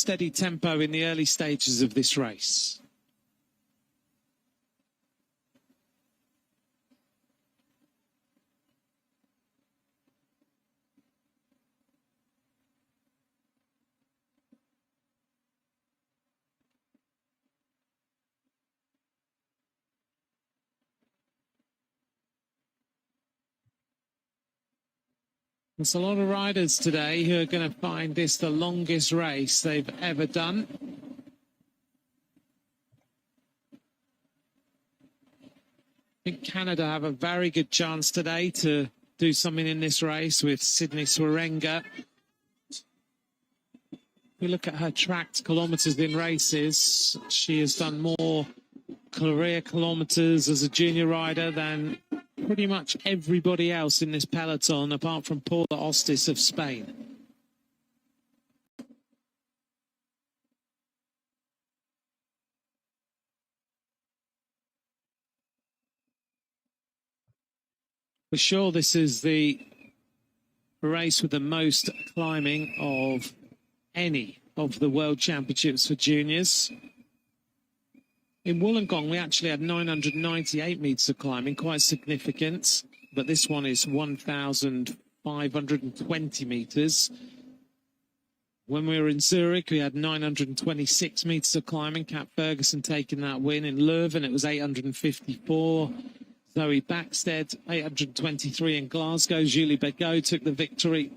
steady tempo in the early stages of this race. There's a lot of riders today who are going to find this the longest race they've ever done. I think Canada have a very good chance today to do something in this race with Sydney Swerenga. If we look at her tracked kilometres in races, she has done more career kilometres as a junior rider than pretty much everybody else in this peloton, apart from Paula Ostis of Spain. For sure, this is the race with the most climbing of any of the World Championships for juniors. In Wollongong, we actually had 998 metres of climbing, quite significant. But this one is 1,520 metres. When we were in Zurich, we had 926 metres of climbing. Kat Ferguson taking that win. In Leuven, it was 854. Zoe Backstead, 823 in Glasgow. Julie Begaud took the victory.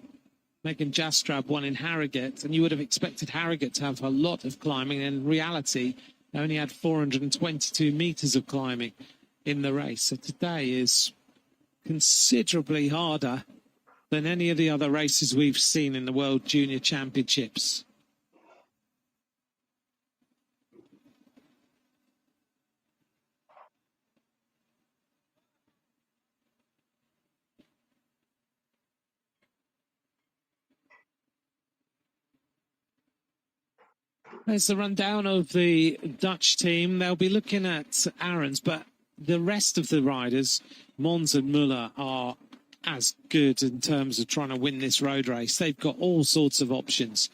Megan Jastrab won in Harrogate. And you would have expected Harrogate to have a lot of climbing. In reality, they only had 422 metres of climbing in the race. So today is considerably harder than any of the other races we've seen in the World Junior Championships. There's the rundown of the Dutch team. They'll be looking at Aarons, but the rest of the riders, Mons and Muller, are as good in terms of trying to win this road race. They've got all sorts of options.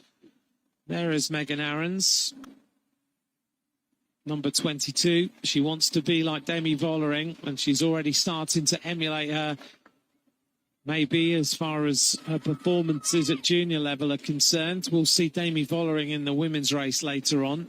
There is Megan Aarons, number 22. She wants to be like Demi Vollering, and she's already starting to emulate her. Maybe as far as her performances at junior level are concerned. We'll see Demi Vollering in the women's race later on.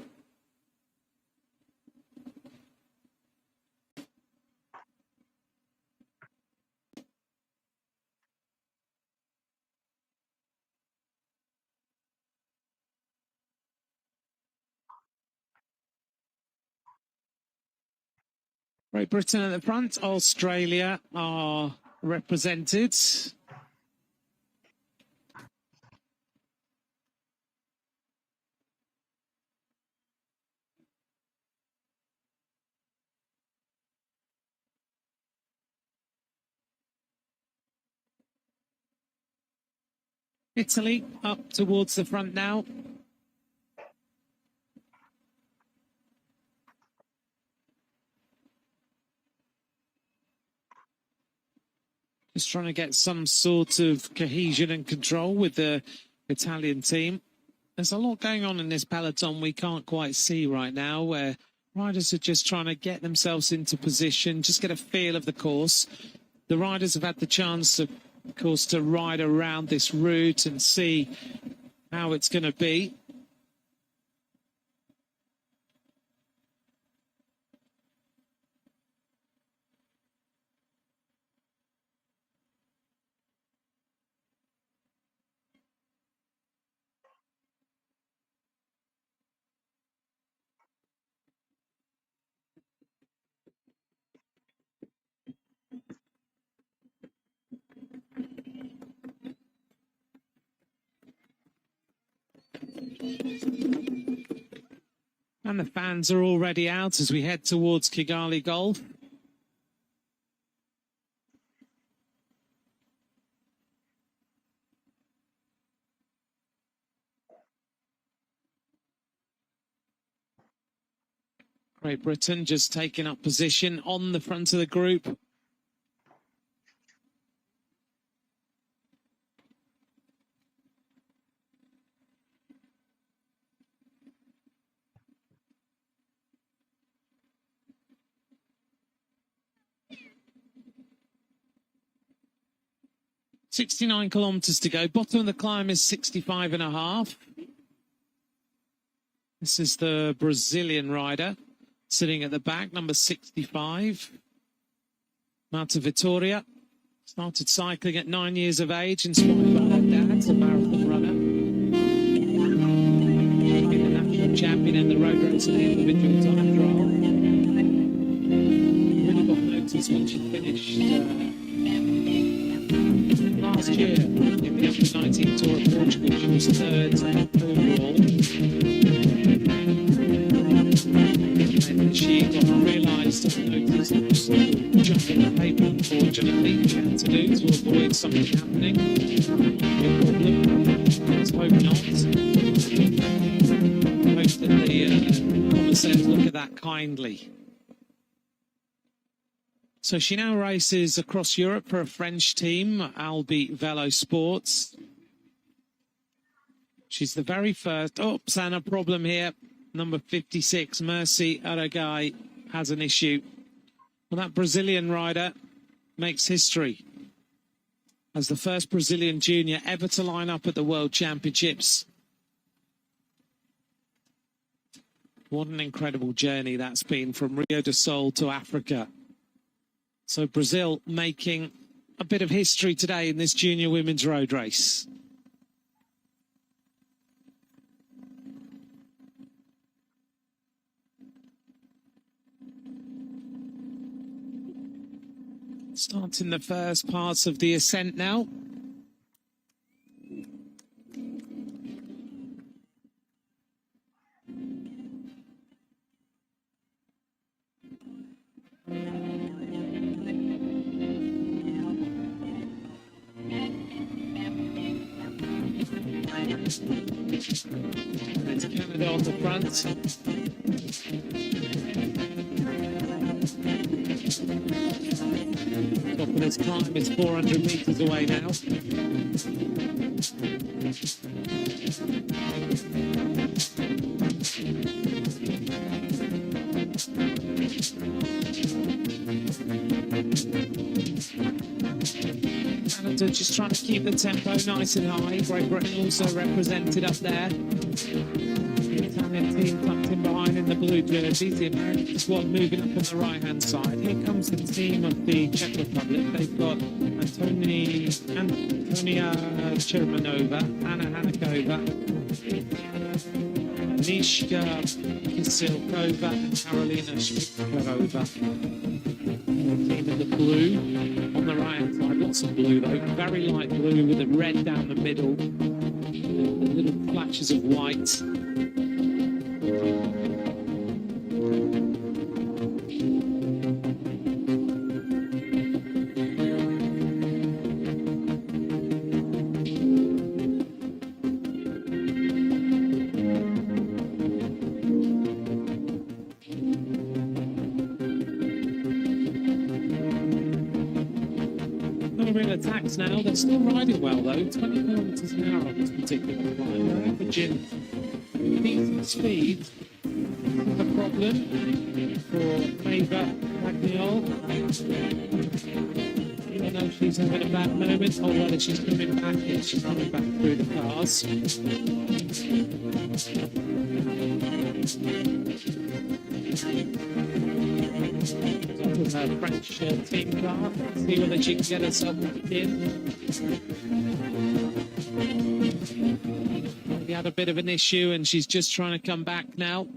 Great Britain at the front. Australia are represented. Italy up towards the front now. Just trying to get some sort of cohesion and control with the Italian team. There's a lot going on in this peloton we can't quite see right now, where riders are just trying to get themselves into position, just get a feel of the course. The riders have had the chance, of course, to ride around this route and see how it's going to be. And the fans are already out as we head towards Kigali Golf. Great Britain just taking up position on the front of the group. 69 kilometres to go. Bottom of the climb is 65.5. This is the Brazilian rider sitting at the back, number 65. Marta Vitória started cycling at 9 years of age, inspired by her dad's a marathon runner. Been a national champion in the road race and the individual time trial. Really got noticed when she finished last year in the Under-19 Tour of Portugal. She was third overall. And she got realised and noticed that was jumping the paper, unfortunately, she had to do to avoid something happening. No problem. Let's hope not. Hope that the commissars look at that kindly. So she now races across Europe for a French team, Albi Velo Sports. She's the very first. Oops, and a problem here. Number 56, Mercy Aragai, has an issue. Well, that Brazilian rider makes history as the first Brazilian junior ever to line up at the World Championships. What an incredible journey that's been from Rio de Sol to Africa. So Brazil making a bit of history today in this junior women's road race. Starting the first parts of the ascent now. It's Canada on the front. Top of this climb is 400 metres away now. Canada just trying to keep the tempo nice and high. Great Britain also represented up there. The Italian team tucked in behind in the blue jerseys. The American squad moving up on the right-hand side. Here comes the team of the Czech Republic. They've got Antonia Chermanova, Anna Hanikova, Nishka Kisilkova, and Karolina Shmikarova. The team in the blue on the right-hand side. Lots of blue though. Very light blue with a red down the middle. Little flashes of white. Attacks now. They're still riding well though. 20 kilometres an hour on this particular climb. They're averaging decent speed. A problem for Maeva Magnol. Even though she's having a bad moment, or whether she's coming back in, she's coming back through the cars. With her French team car, see whether she can get herself back in. She had a bit of an issue and she's just trying to come back now.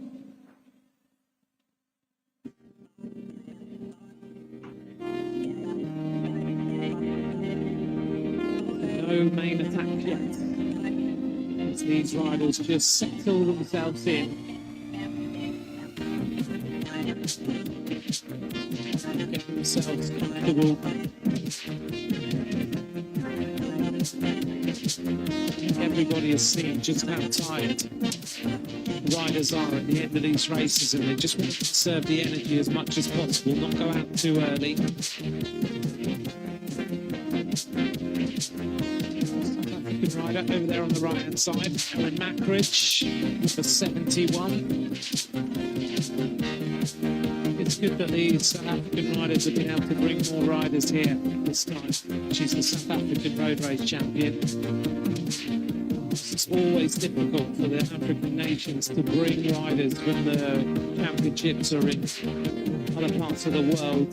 No main attack yet, as these riders just settle themselves in. Get themselves comfortable. Everybody has seen just how tired riders are at the end of these races, and they just want to conserve the energy as much as possible, not go out too early. South African rider over there on the right hand side, Ellen Mackridge, number 71. it's good that the South African riders have been able to bring more riders here this time. She's the South African road race champion. It's always difficult for the African nations to bring riders when the championships are in other parts of the world.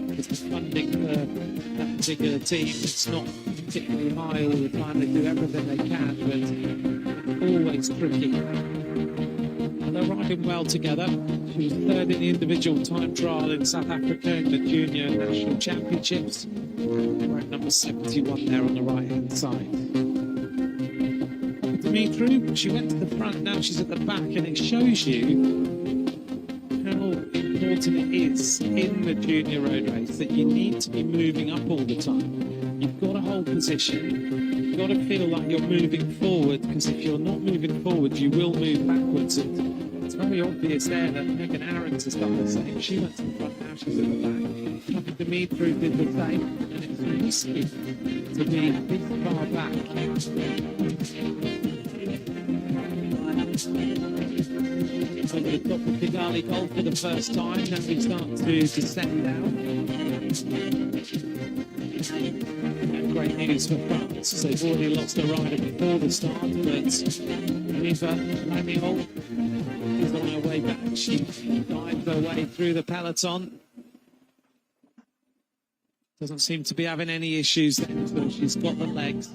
Because the funding for that particular team is not particularly high all the time. They do everything they can, but always tricky. They're riding well together. She was third in the individual time trial in South Africa in the Junior National Championships. We're at number 71 there on the right-hand side. Dimitru, she went to the front, now she's at the back, and it shows you how important it is in the junior road race that you need to be moving up all the time. You've got to hold position. You've got to feel like you're moving forward, because if you're not moving forward, you will move backwards. And it's very obvious there that Megan Aarons has done the same. She went to the front, now she's at the back. Dimitru did the same, and it's risky to be this far back. Over the top of Kigali Gold for the first time. Now we start to descend down. And great news for France. They've already lost a rider before the start, but Eva Lamiol is on her way back. She dived her way through the peloton. Doesn't seem to be having any issues then, so she's got the legs.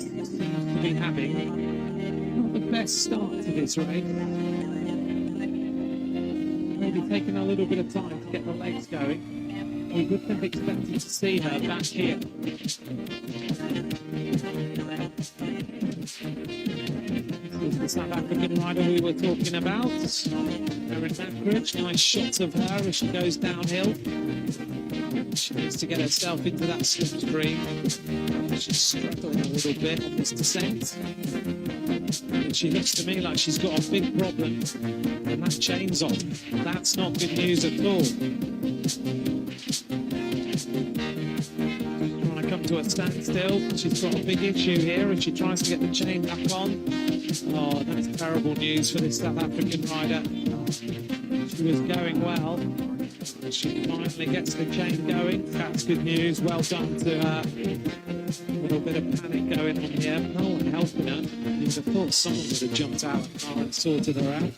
Seems to be having not the best start to this race. Maybe taking a little bit of time to get the legs going. We would have expected to see her back here. This is the South African rider we were talking about. Erin Mackridge, nice shots of her as she goes downhill. She needs to get herself into that slipstream. She's struggling a little bit on this descent. And she looks to me like she's got a big problem. And that chain's on. That's not good news at all. Trying to come to a standstill. She's got a big issue here and she tries to get the chain back on. Oh, that's terrible news for this South African rider. She was going well. She finally gets the chain going. That's good news. Well done to her. A little bit of panic going on here. No one helping her. You'd have thought someone would have jumped out of the car and sorted her out.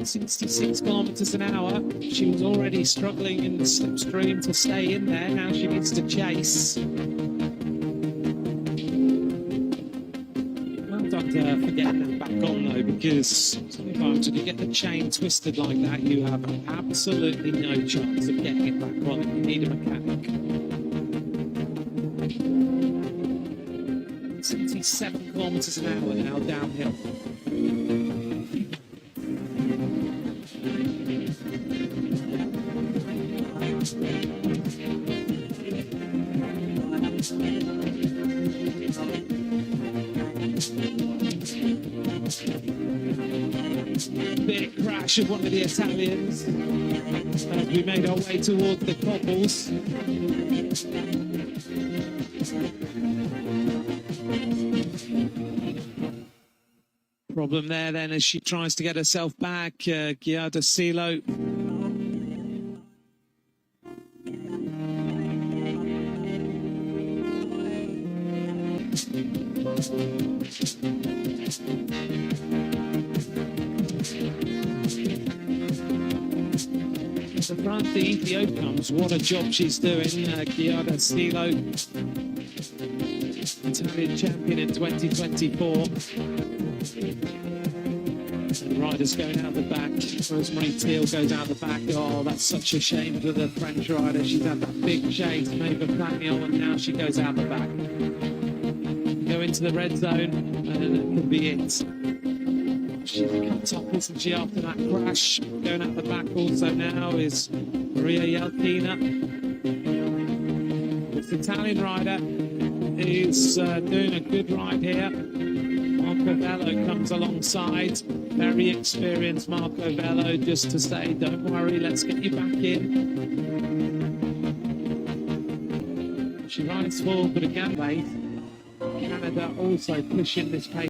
66 kilometers an hour. She was already struggling in the slipstream to stay in there. Now she needs to chase. Well done to her for getting that back on though, because sometimes when you get the chain twisted like that, you have absolutely no chance of getting it back on if you need a mechanic. 77 kilometers an hour now downhill. Big crash of one of the Italians as we made our way towards the cobbles. Problem there then as she tries to get herself back, Giada Silo. The front, the Ethiopians, what a job she's doing. Giada Silo, Italian champion in 2024. And riders going out the back. Rosemary Teal goes out the back. Oh, that's such a shame for the French rider. She's had that big chase, Maeva Flamiel, and now she goes out the back. Go into the red zone, and then it could be it. She's come top, isn't she, after that crash? Going out the back also now is Maria Jelkina. This Italian rider is doing a good ride here. Marco Velo comes alongside. Very experienced Marco Velo, just to say, don't worry, let's get you back in. she rides for, but again, late. Canada also pushing this pace.